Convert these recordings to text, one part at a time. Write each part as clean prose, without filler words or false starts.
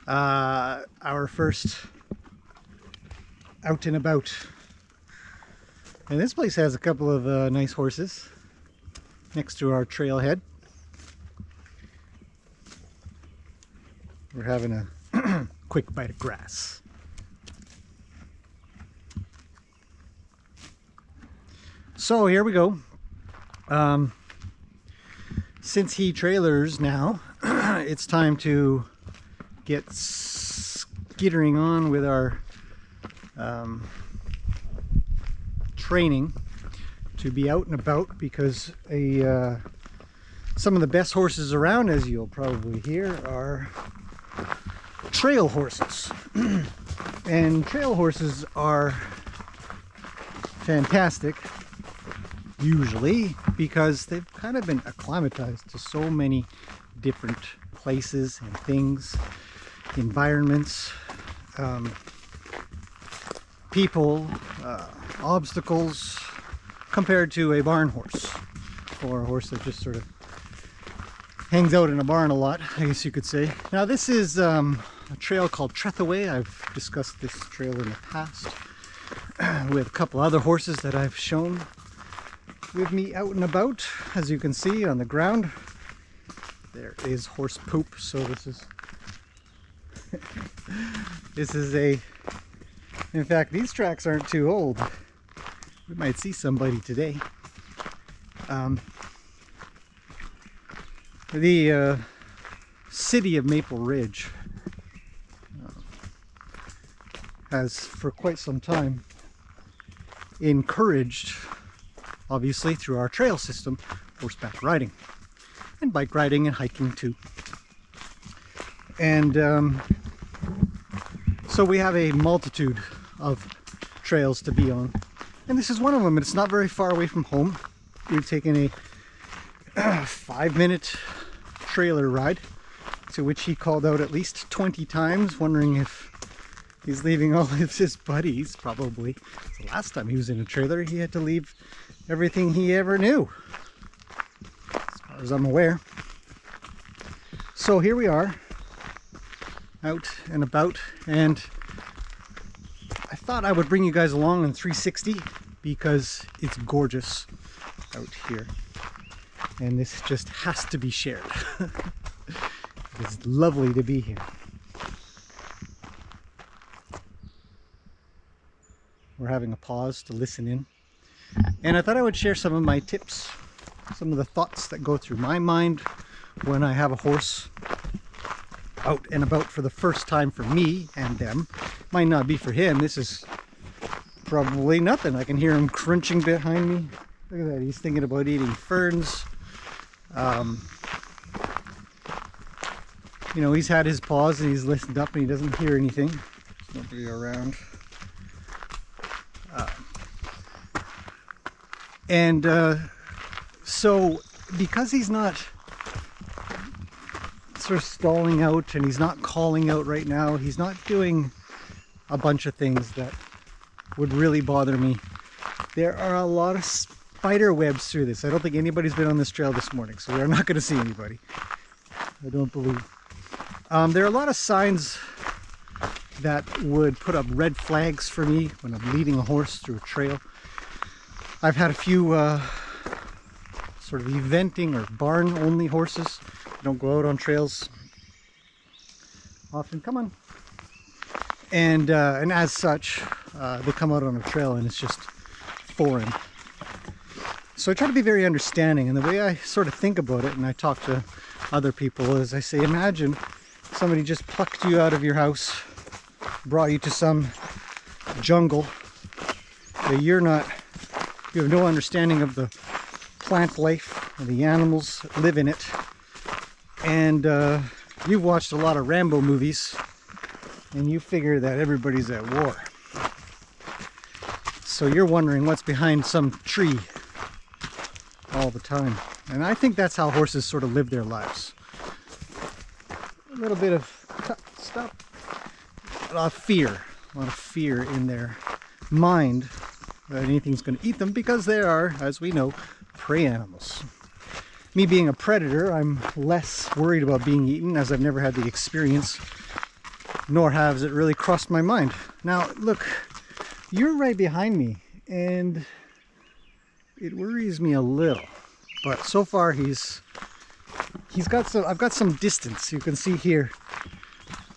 our first out and about. And this place has a couple of nice horses next to our trailhead. We're having a quick bite of grass. So here we go. Since he trailers now, it's time to get skittering on with our training to be out and about, because some of the best horses around, as you'll probably hear, are trail horses. And trail horses are fantastic usually because they've kind of been acclimatized to so many different places and things, environments, people, obstacles, compared to a barn horse, or a horse that just sort of hangs out in a barn a lot, I guess you could say. Now this is a trail called Trethaway. I've discussed this trail in the past with a couple other horses that I've shown with me out and about. As you can see on the ground, there is horse poop. So this is this is a, in fact, these tracks aren't too old. We might see somebody today. The city of Maple Ridge has for quite some time encouraged, obviously through our trail system, horseback riding and bike riding and hiking too. And so we have a multitude of trails to be on, and this is one of them. It's not very far away from home. We've taken a 5-minute trailer ride, to which he called out at least 20 times, wondering if he's leaving all of his buddies. Probably the last time he was in a trailer, he had to leave everything he ever knew, as far as I'm aware. So here we are, out and about, and I thought I would bring you guys along in 360 because it's gorgeous out here, and this just has to be shared. It's lovely to be here. We're having a pause to listen in, and I thought I would share some of my tips, some of the thoughts that go through my mind when I have a horse out and about for the first time for me and them. Might not be for him. This is probably nothing. I can hear him crunching behind me. Look at that, he's thinking about eating ferns. You know, he's had his pause and he's listened up and he doesn't hear anything. There's nobody around. So because he's not sort of stalling out and he's not calling out right now, he's not doing a bunch of things that would really bother me. There are a lot of spider webs through this. I don't think anybody's been on this trail this morning, so we're not going to see anybody, I don't believe. There are a lot of signs that would put up red flags for me when I'm leading a horse through a trail. I've had a few sort of eventing or barn only horses. They don't go out on trails often. Come on. And as such, they come out on a trail and it's just foreign. So I try to be very understanding, and the way I sort of think about it, and I talk to other people, is I say, imagine somebody just plucked you out of your house, brought you to some jungle that you have no understanding of the plant life and the animals that live in it, and you've watched a lot of Rambo movies and you figure that everybody's at war, so you're wondering what's behind some tree all the time. And I think that's how horses sort of live their lives. A little bit of a lot of fear in their mind that anything's going to eat them, because they are, as we know, prey animals. Me being a predator, I'm less worried about being eaten, as I've never had the experience nor has it really crossed my mind. Now, look, you're right behind me, and it worries me a little. But so far, he's got some. I've got some distance. You can see here,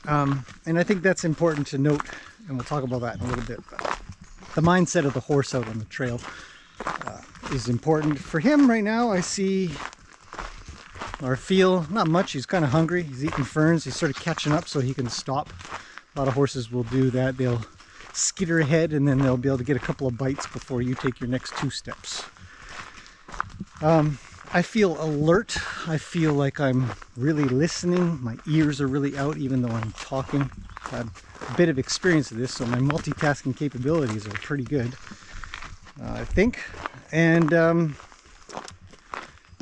and I think that's important to note, and we'll talk about that in a little bit. But the mindset of the horse out on the trail is important for him right now. I see or feel not much. He's kind of hungry. He's eating ferns. He's sort of catching up so he can stop. A lot of horses will do that. They'll skitter ahead and then they'll be able to get a couple of bites before you take your next 2 steps. I feel alert. I feel like I'm really listening. My ears are really out even though I'm talking. I've had a bit of experience of this, so my multitasking capabilities are pretty good, I think. And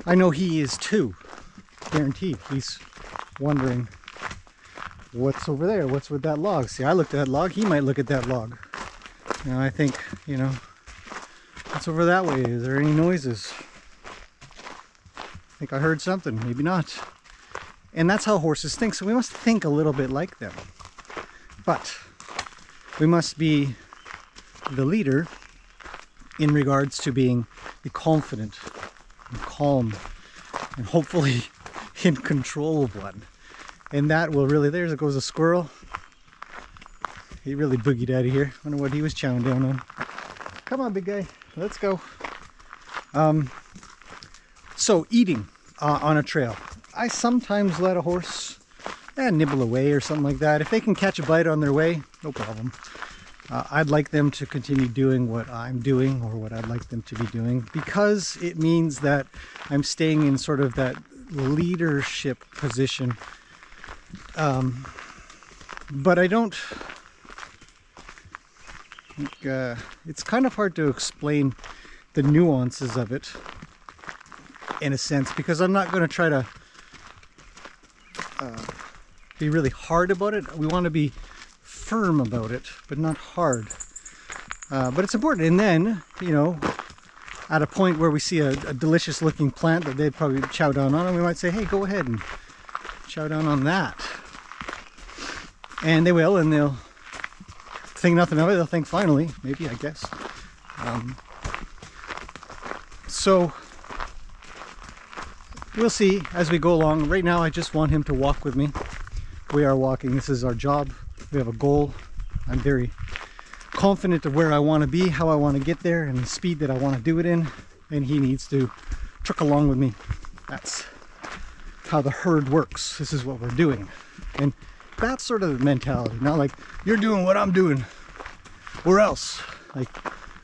I know he is too. Guaranteed. He's wondering what's over there, what's with that log. See, I looked at that log, he might look at that log. And I think, you know, what's over that way? Is there any noises? I think I heard something, maybe not. And that's how horses think, so we must think a little bit like them. But we must be the leader in regards to being the confident and calm and hopefully in control of one. And that will really, there goes a squirrel. He really boogied out of here. I wonder what he was chowing down on. Come on, big guy, let's go. So eating on a trail. I sometimes let a horse nibble away or something like that. If they can catch a bite on their way, no problem. I'd like them to continue doing what I'm doing or what I'd like them to be doing, because it means that I'm staying in sort of that leadership position. But I don't, it's kind of hard to explain the nuances of it in a sense, because I'm not going to try to be really hard about it. We want to be firm about it, but not hard. But it's important. And then, you know, at a point where we see a delicious looking plant that they'd probably chow down on, and we might say, hey, go ahead and chow down on that. And they will, and they'll think nothing of it. They'll think, finally, maybe, I guess. So we'll see as we go along. Right now, I just want him to walk with me. We are walking. This is our job. We have a goal. I'm very confident of where I want to be, how I want to get there, and the speed that I want to do it in. And he needs to truck along with me. That's how the herd works. This is what we're doing. And that's sort of the mentality. Not like, you're doing what I'm doing, or else. Like,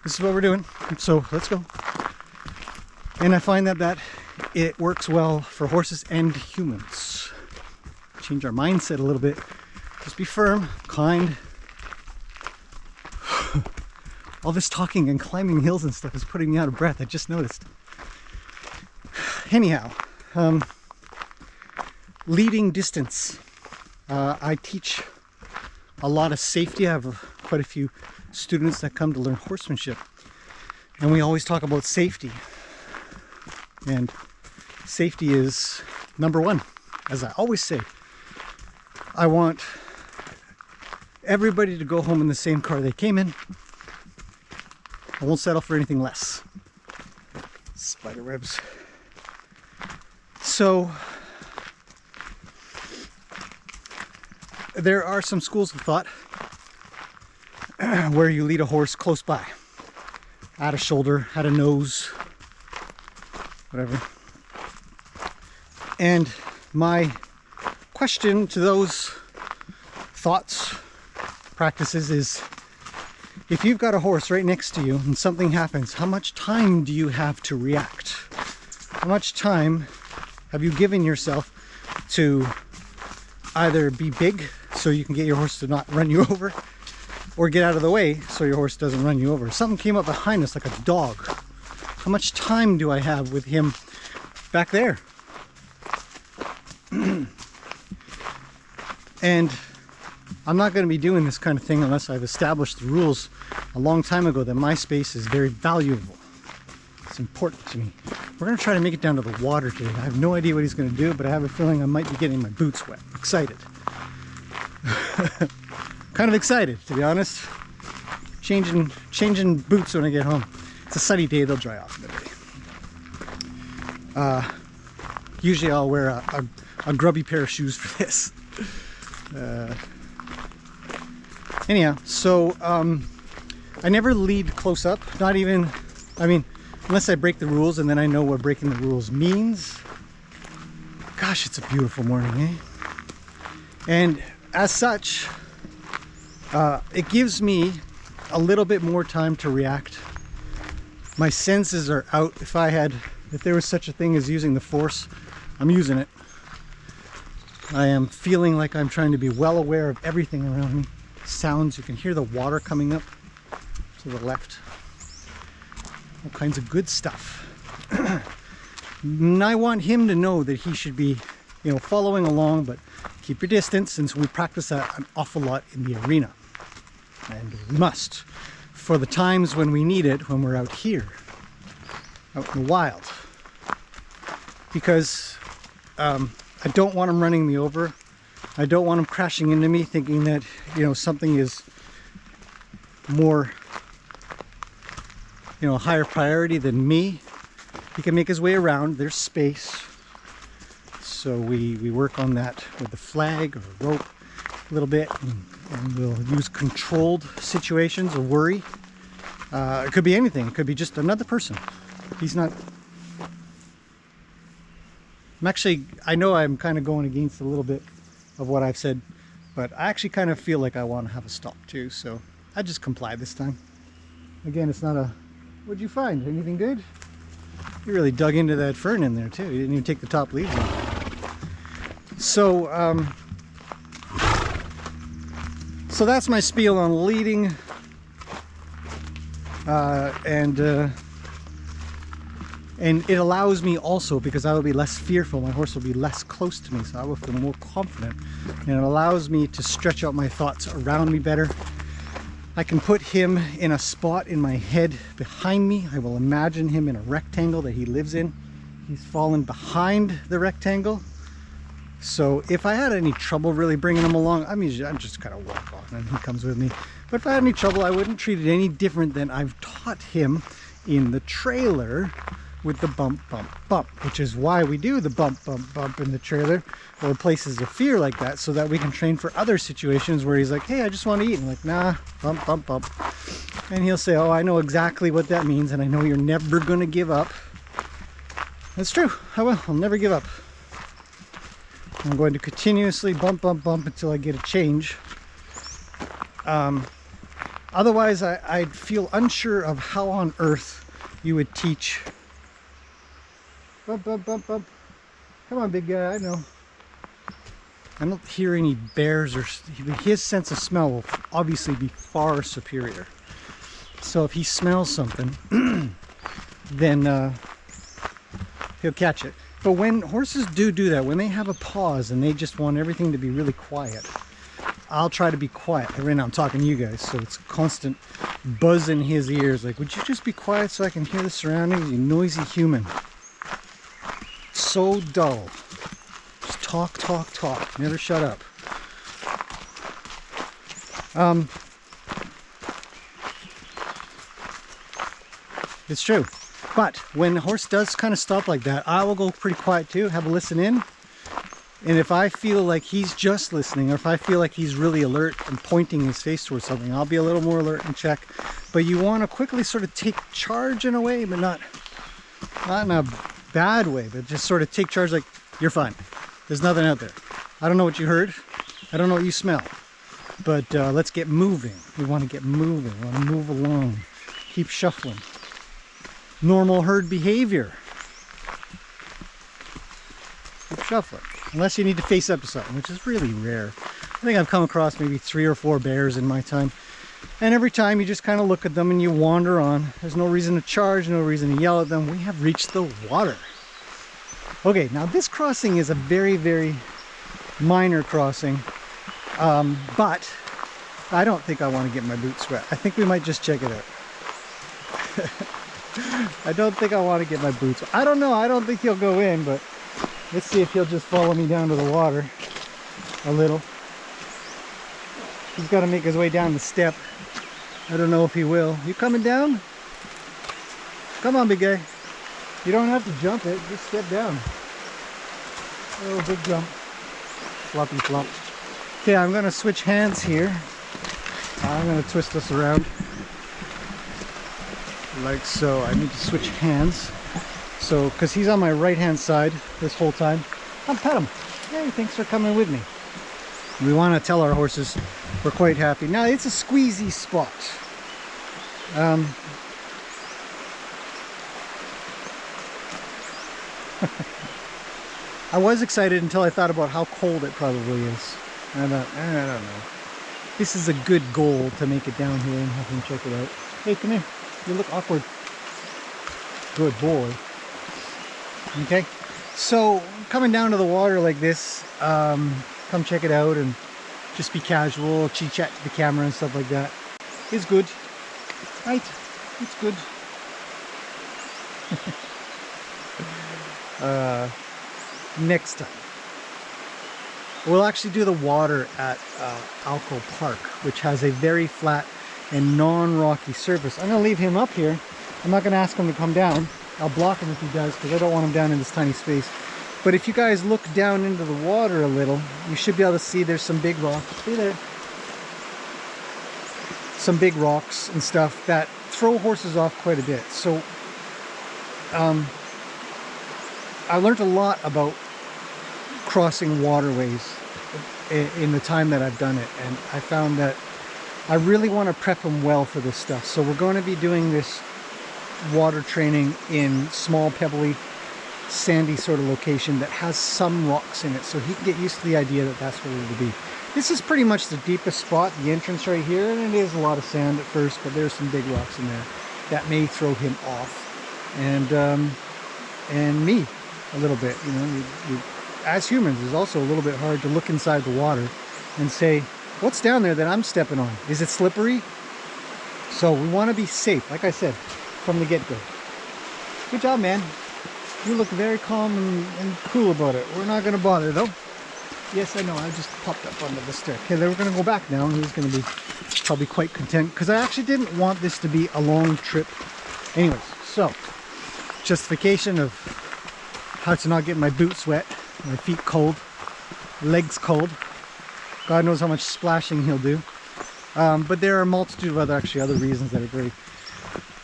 this is what we're doing, so let's go. And I find that it works well for horses and humans. Change our mindset a little bit. Just be firm, kind. All this talking and climbing hills and stuff is putting me out of breath. I just noticed. Anyhow, leading distance. I teach a lot of safety. I have quite a few students that come to learn horsemanship. And we always talk about safety. And safety is number one, as I always say. I want everybody to go home in the same car they came in. I won't settle for anything less. Spider webs. So there are some schools of thought where you lead a horse close by, at a shoulder, at a nose, whatever. And my question to those thoughts, practices is, if you've got a horse right next to you and something happens, how much time do you have to react? How much time have you given yourself to either be big so you can get your horse to not run you over, or get out of the way so your horse doesn't run you over? Something came up behind us like a dog. How much time do I have with him back there? And I'm not going to be doing this kind of thing unless I've established the rules a long time ago that my space is very valuable. It's important to me. We're going to try to make it down to the water today. I have no idea what he's going to do, but I have a feeling I might be getting my boots wet. Excited. Kind of excited, to be honest. Changing boots when I get home. It's a sunny day, they'll dry off in a day. Usually I'll wear a grubby pair of shoes for this. Anyhow, so I never lead close up, not even, I mean, unless I break the rules, and then I know what breaking the rules means. Gosh, it's a beautiful morning, eh? And as such, it gives me a little bit more time to react. My senses are out. If there was such a thing as using the force, I'm using it. I am feeling like I'm trying to be well aware of everything around me. Sounds, you can hear the water coming up to the left. All kinds of good stuff. And I want him to know that he should be, you know, following along, but keep your distance, since we practice that an awful lot in the arena. And we must, for the times when we need it, when we're out here, out in the wild. Because I don't want him running me over. I don't want him crashing into me thinking that, you know, something is more, you know, a higher priority than me. He can make his way around, there's space. So we work on that with the flag or rope a little bit, and we'll use controlled situations of worry. It could be anything, it could be just another person. He's not... I know I'm kind of going against a little bit of what I've said, but I actually kind of feel like I want to have a stop too, so I just comply this time. Again, it's not a, what'd you find? Anything good? You really dug into that fern in there too. You didn't even take the top leaves off. So, so that's my spiel on leading, and it allows me also, because I will be less fearful, my horse will be less close to me, so I will feel more confident. And it allows me to stretch out my thoughts around me better. I can put him in a spot in my head behind me. I will imagine him in a rectangle that he lives in. He's fallen behind the rectangle. So if I had any trouble really bringing him along, I'm just kind of walk on and he comes with me. But if I had any trouble, I wouldn't treat it any different than I've taught him in the trailer with the bump, bump, bump, which is why we do the bump, bump, bump in the trailer or places of fear like that, so that we can train for other situations where he's like, hey, I just want to eat. And I'm like, nah, bump, bump, bump. And he'll say, oh, I know exactly what that means, and I know you're never going to give up. That's true. I will. I'll never give up. I'm going to continuously bump, bump, bump until I get a change. Otherwise, I'd feel unsure of how on earth you would teach. Bump, bump, bump, bump. Come on, big guy, I know. I don't hear any bears, or his sense of smell will obviously be far superior. So if he smells something, then he'll catch it. But when horses do that, when they have a pause and they just want everything to be really quiet, I'll try to be quiet. Right now I'm talking to you guys, so it's constant buzz in his ears. Like, would you just be quiet so I can hear the surroundings, you noisy human? So dull. Just talk, talk, talk. Never shut up. It's true. But when a horse does kind of stop like that, I will go pretty quiet too, have a listen in. And if I feel like he's just listening, or if I feel like he's really alert and pointing his face towards something, I'll be a little more alert and check. But you want to quickly sort of take charge in a way, but not in a bad way, but just sort of take charge, like, you're fine. There's nothing out there. I don't know what you heard. I don't know what you smell. But let's get moving. We want to get moving. We want to move along. Keep shuffling. Normal herd behavior. Keep shuffling. Unless you need to face up to something, which is really rare. I think I've come across maybe 3 or 4 bears in my time. And every time you just kind of look at them and you wander on. There's no reason to charge, no reason to yell at them. We have reached the water. Okay, now this crossing is a very, very minor crossing. But I don't think I want to get my boots wet. I think we might just check it out. I don't think I want to get my boots wet. I don't know. I don't think he'll go in, but let's see if he'll just follow me down to the water a little. He's got to make his way down the step. I don't know if he will. You coming down? Come on, big guy. You don't have to jump it, just step down. Oh, big jump. Floppy flop. Okay, I'm gonna switch hands here. I'm gonna twist this around. Like so. I need to switch hands. So, because he's on my right hand side this whole time. I'll pet him. Hey, thanks for coming with me. We want to tell our horses we're quite happy. Now, it's a squeezy spot. I was excited until I thought about how cold it probably is. I thought, I don't know. This is a good goal to make it down here and have him check it out. Hey, come here. You look awkward. Good boy. Okay. So, coming down to the water like this, come check it out and just be casual, chit-chat to the camera and stuff like that is good. Right? It's good. Next time we'll actually do the water at Alco Park, which has a very flat and non-rocky surface. I'm gonna leave him up here. I'm not gonna ask him to come down. I'll block him if he does, because I don't want him down in this tiny space. But if you guys look down into the water a little, you should be able to see there's some big rocks. See there? Some big rocks and stuff that throw horses off quite a bit. So I learned a lot about crossing waterways in the time that I've done it, and I found that I really want to prep him well for this stuff. So we're going to be doing this water training in small, pebbly, sandy sort of location that has some rocks in it, so he can get used to the idea that that's where we'll be. This is pretty much the deepest spot, the entrance right here, and it is a lot of sand at first, but there's some big rocks in there that may throw him off, and me a little bit. You know, as humans, it's also a little bit hard to look inside the water and say, what's down there that I'm stepping on? Is it slippery? So we want to be safe, like I said, from the get-go. Good job, man. You look very calm and cool about it. We're not going to bother, though. Yes, I know. I just popped up onto the stair. Okay, then we're going to go back now. He's going to be probably quite content, because I actually didn't want this to be a long trip. Anyways, so justification of how to not get my boots wet, my feet cold, legs cold. God knows how much splashing he'll do. But there are a multitude of other reasons that are very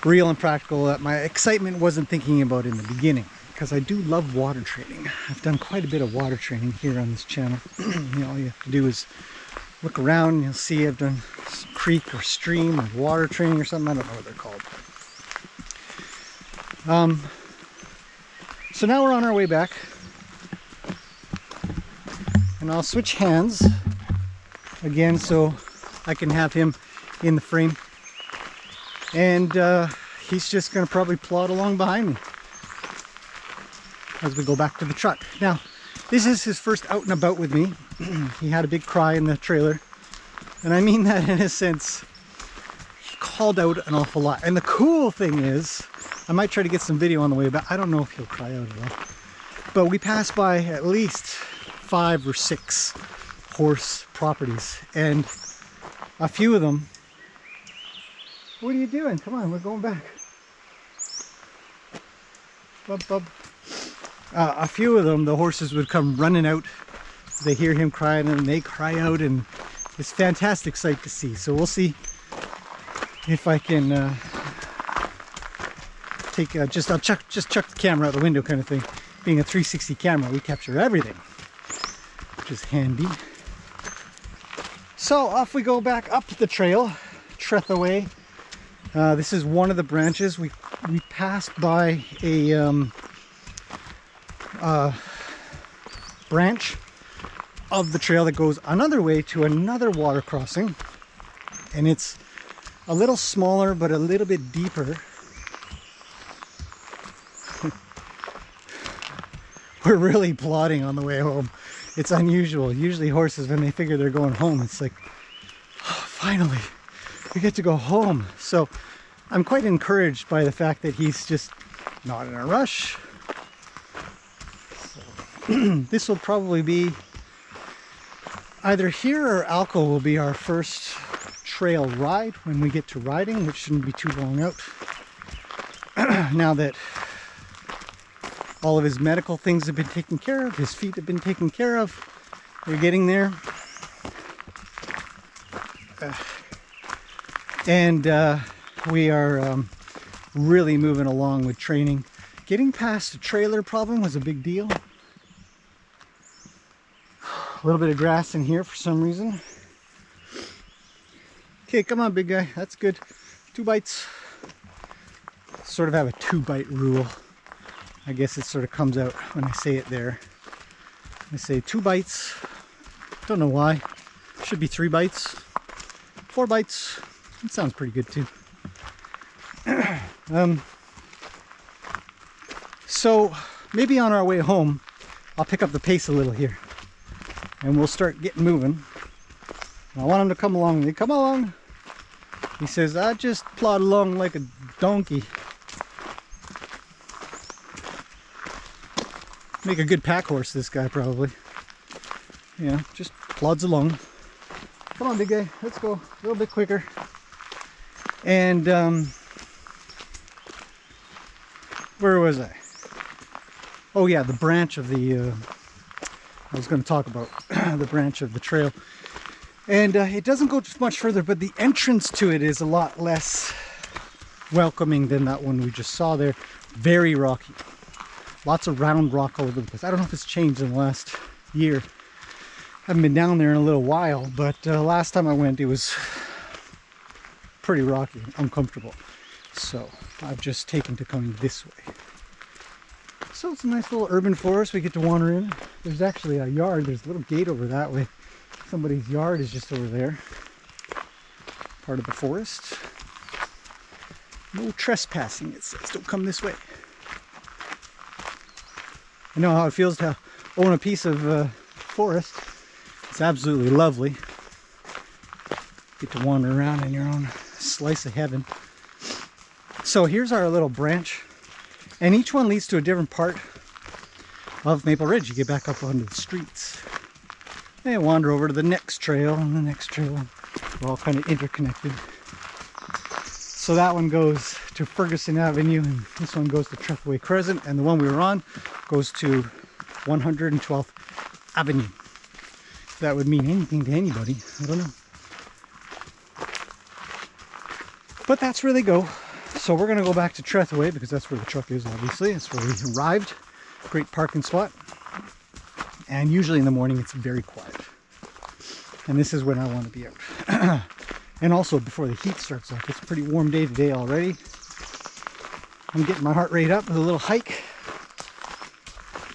real and practical that my excitement wasn't thinking about in the beginning, because I do love water training. I've done quite a bit of water training here on this channel. You know, all you have to do is look around and you'll see I've done some creek or stream or water training or something. I don't know what they're called. So now we're on our way back, and I'll switch hands again so I can have him in the frame, and he's just going to probably plod along behind me as we go back to the truck. Now, this is his first out and about with me. He had a big cry in the trailer, and I mean that in a sense. He called out an awful lot, and the cool thing is, I might try to get some video on the way back. I don't know if he'll cry out at all, but we passed by at least 5 or 6 horse properties, and a few of them. What are you doing? Come on, we're going back. Bub, bub. A few of them, the horses would come running out. They hear him crying and they cry out, and it's a fantastic sight to see. So we'll see if I can take I'll just chuck the camera out the window kind of thing. Being a 360 camera, we capture everything, which is handy. So off we go back up the trail, Trethaway. This is one of the branches. We passed by a branch of the trail that goes another way to another water crossing, and it's a little smaller but a little bit deeper. We're really plodding on the way home. It's unusual. Usually horses, when they figure they're going home, it's like, oh, finally we get to go home. So I'm quite encouraged by the fact that he's just not in a rush. So, this will probably be either here or Alco will be our first trail ride when we get to riding, which shouldn't be too long out. Now that all of his medical things have been taken care of, his feet have been taken care of, we're getting there. And we are really moving along with training. Getting past the trailer problem was a big deal. A little bit of grass in here for some reason. Okay, come on, big guy. That's good. 2 bites. Sort of have a 2-bite rule. I guess it sort of comes out when I say it there. I say 2 bites. Don't know why. Should be 3 bites. 4 bites. It sounds pretty good too. So maybe on our way home, I'll pick up the pace a little here. And we'll start getting moving. And I want him to come along with me. Come along. He says, I just plod along like a donkey. Make a good pack horse, this guy probably. Yeah, just plods along. Come on, big guy. Let's go. A little bit quicker. And where was I? Oh yeah, the branch of the I was going to talk about the branch of the trail. And it doesn't go much further, but the entrance to it is a lot less welcoming than that one we just saw there. Very rocky. Lots of round rock all over the place. I don't know if it's changed in the last year. I haven't been down there in a little while, but last time I went it was pretty rocky, uncomfortable. So I've just taken to coming this way. So it's a nice little urban forest we get to wander in. There's actually a yard. There's a little gate over that way. Somebody's yard is just over there. Part of the forest. No trespassing, it says. Don't come this way. I know how it feels to own a piece of forest. It's absolutely lovely. Get to wander around in your own slice of heaven. So here's our little branch. And each one leads to a different part of Maple Ridge. You get back up onto the streets. And wander over to the next trail and the next trail. We're all kind of interconnected. So that one goes to Ferguson Avenue, and this one goes to Trethaway Crescent, and the one we were on goes to 112th Avenue. If that would mean anything to anybody, I don't know. But that's where they go. So we're going to go back to Trethaway because that's where the truck is, obviously. That's where we arrived. Great parking spot. And usually in the morning it's very quiet. And this is when I want to be out. And also before the heat starts up. It's a pretty warm day today already. I'm getting my heart rate up with a little hike.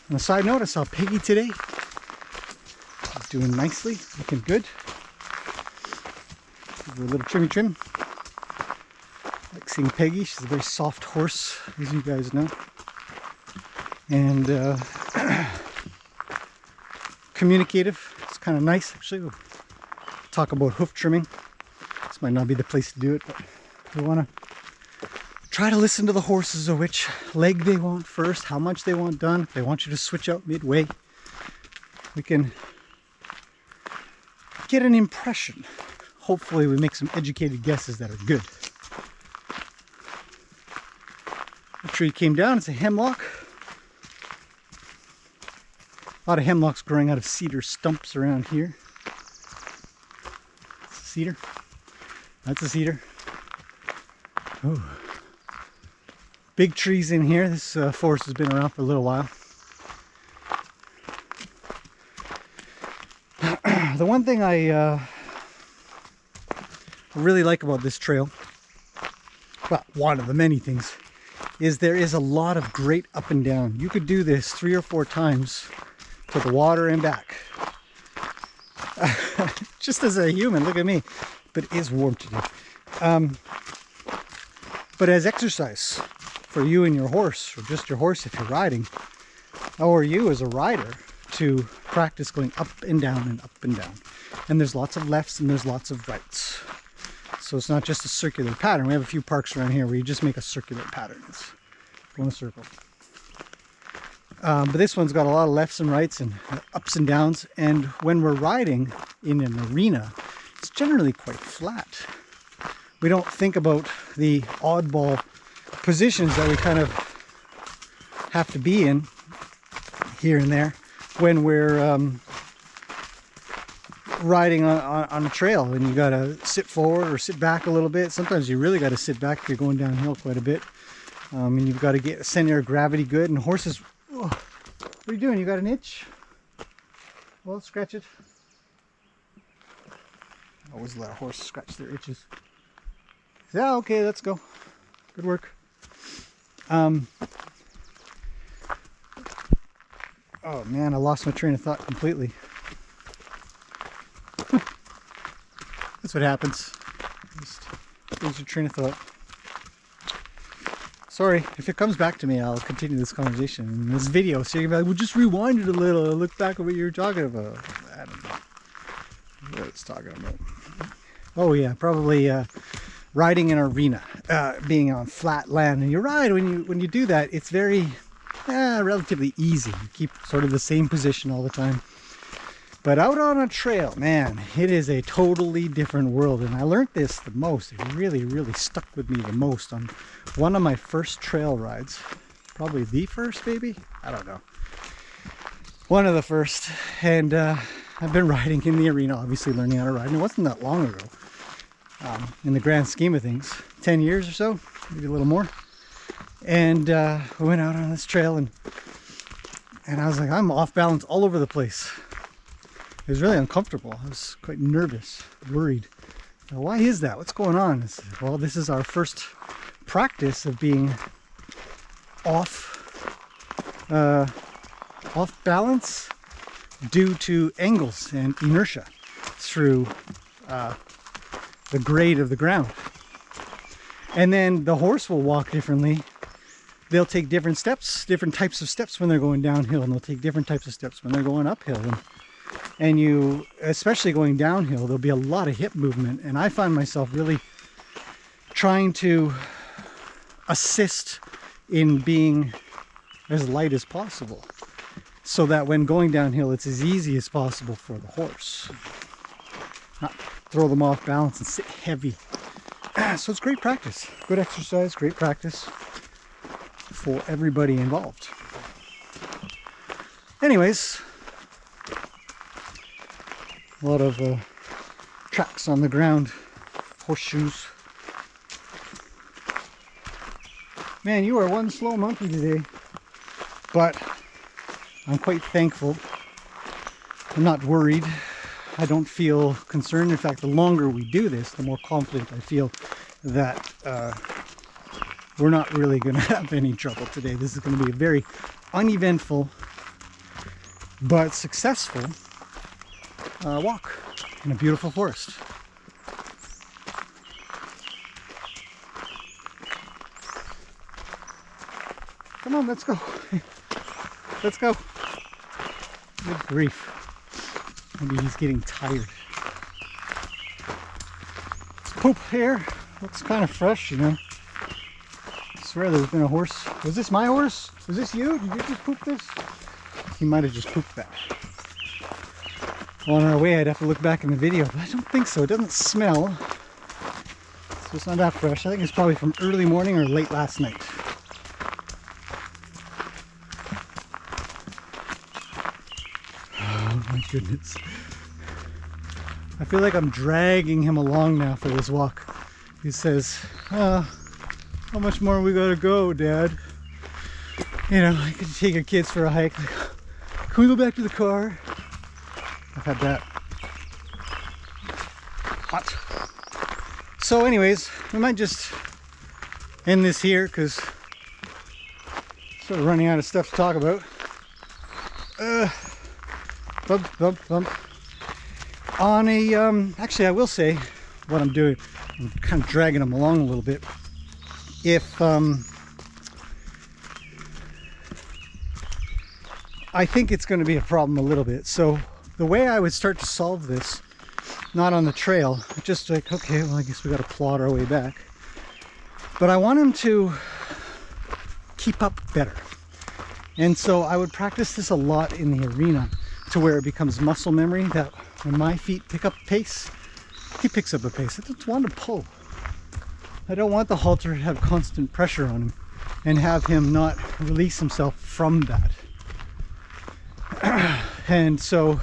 On a side note, I saw Peggy today. She's doing nicely, looking good. Give her a little trimmy trim. Like seeing Peggy. She's a very soft horse, as you guys know. And communicative. It's kind of nice, actually. We'll talk about hoof trimming. This might not be the place to do it, but we want to try to listen to the horses of which leg they want first, how much they want done. If they want you to switch out midway, we can get an impression. Hopefully we make some educated guesses that are good. The tree came down. It's a hemlock. A lot of hemlocks growing out of cedar stumps around here. It's a cedar. That's a cedar. Oh. Big trees in here. This forest has been around for a little while. The one thing I really like about this trail, well, one of the many things, is there is a lot of great up and down. You could do this 3 or 4 times to the water and back. Just as a human, look at me. But it is warm today. But as exercise for you and your horse, or just your horse if you're riding, or you as a rider, to practice going up and down and up and down. And there's lots of lefts and there's lots of rights. So it's not just a circular pattern. We have a few parks around here where you just make a circular pattern. It's go in a circle. But this one's got a lot of lefts and rights and ups and downs. And when we're riding in an arena, it's generally quite flat. We don't think about the oddball positions that we kind of have to be in here and there when we're riding on a trail, and you got to sit forward or sit back a little bit. Sometimes you really got to sit back if you're going downhill quite a bit, and you've got to get center of gravity good. And horses, oh, what are you doing? You got an itch? Well, scratch it. I always let a horse scratch their itches. Yeah, okay, let's go. Good work. Oh man, I lost my train of thought completely. That's what happens. Just lose your train of thought. Sorry, if it comes back to me, I'll continue this conversation in this video. So you're gonna be like, well, just rewind it a little, look back at what you were talking about. I don't know what it's talking about. Oh yeah, probably riding in an arena, being on flat land. And you're right, when you do that, it's very relatively easy. You keep sort of the same position all the time. But out on a trail, man, it is a totally different world. And I learned this the most. It really, really stuck with me the most on one of my first trail rides. Probably the first, maybe? I don't know. One of the first. And I've been riding in the arena, obviously learning how to ride. And it wasn't that long ago. In the grand scheme of things, 10 years or so, maybe a little more. And we went out on this trail, and I was like, I'm off balance all over the place. It was really uncomfortable. I was quite nervous, worried. Now, why is that? What's going on? Well, this is our first practice of being off balance due to angles and inertia through the grade of the ground. And then the horse will walk differently. They'll take different steps, different types of steps when they're going downhill, and they'll take different types of steps when they're going uphill. And you, especially going downhill, there'll be a lot of hip movement. And I find myself really trying to assist in being as light as possible, so that when going downhill, it's as easy as possible for the horse. Not throw them off balance and sit heavy. So it's great practice, good exercise, great practice for everybody involved. Anyways, a lot of tracks on the ground, horseshoes. Man, you are one slow monkey today, but I'm quite thankful. I'm not worried. I don't feel concerned. In fact, the longer we do this, the more confident I feel that we're not really going to have any trouble today. This is going to be a very uneventful but successful walk in a beautiful forest. Come on, let's go. Let's go. Good grief. Maybe he's getting tired. This poop here looks kind of fresh, you know. I swear there's been a horse. Was this my horse? Was this you? Did you just poop this? He might have just pooped that. Well, on our way, I'd have to look back in the video, but I don't think so. It doesn't smell. So it's not that fresh. I think it's probably from early morning or late last night. Oh my goodness. I feel like I'm dragging him along now for this walk. He says, how much more we gotta go, Dad? You know, I could take your kids for a hike. Like, can we go back to the car? I've had that. Hot. So anyways, we might just end this here because sort of running out of stuff to talk about. Bump, bump, bump. On a, actually I will say what I'm doing. I'm kind of dragging them along a little bit. If, I think it's going to be a problem a little bit. So the way I would start to solve this, not on the trail, just like, okay, well, I guess we got to plod our way back. But I want him to keep up better. And so I would practice this a lot in the arena to where it becomes muscle memory, that when my feet pick up pace, he picks up a pace. I just want to pull. I don't want the halter to have constant pressure on him and have him not release himself from that. And so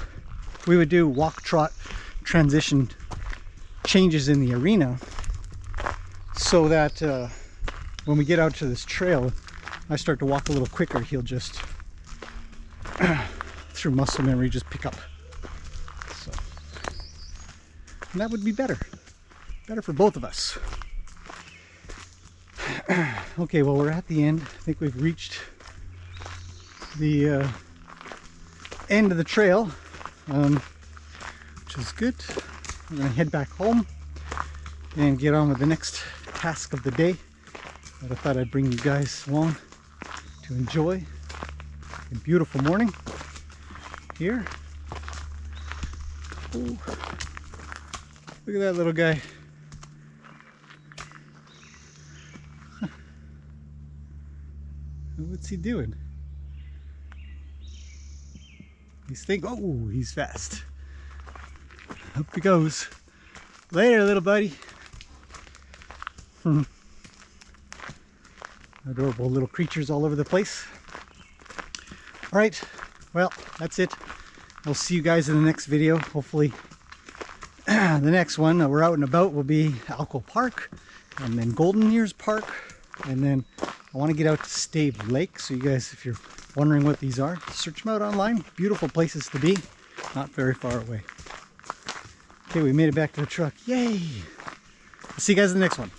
we would do walk, trot, transition changes in the arena so that when we get out to this trail, I start to walk a little quicker, he'll just, through muscle memory, just pick up. So, and that would be better for both of us. Okay, well, we're at the end. I think we've reached the end of the trail, which is good. I'm gonna head back home and get on with the next task of the day. But I thought I'd bring you guys along to enjoy a beautiful morning here. Ooh, look at that little guy. What's he doing? He's thinking, oh, he's fast. Up he goes. Later, little buddy. Adorable little creatures all over the place. All right, well, that's it. I'll see you guys in the next video. Hopefully, the next one we're out and about will be Alco Park, and then Golden Ears Park, and then I want to get out to Stave Lake. So you guys, if you're wondering what these are, search them out online. Beautiful places to be, not very far away. Okay, we made it back to the truck. Yay! I'll see you guys in the next one.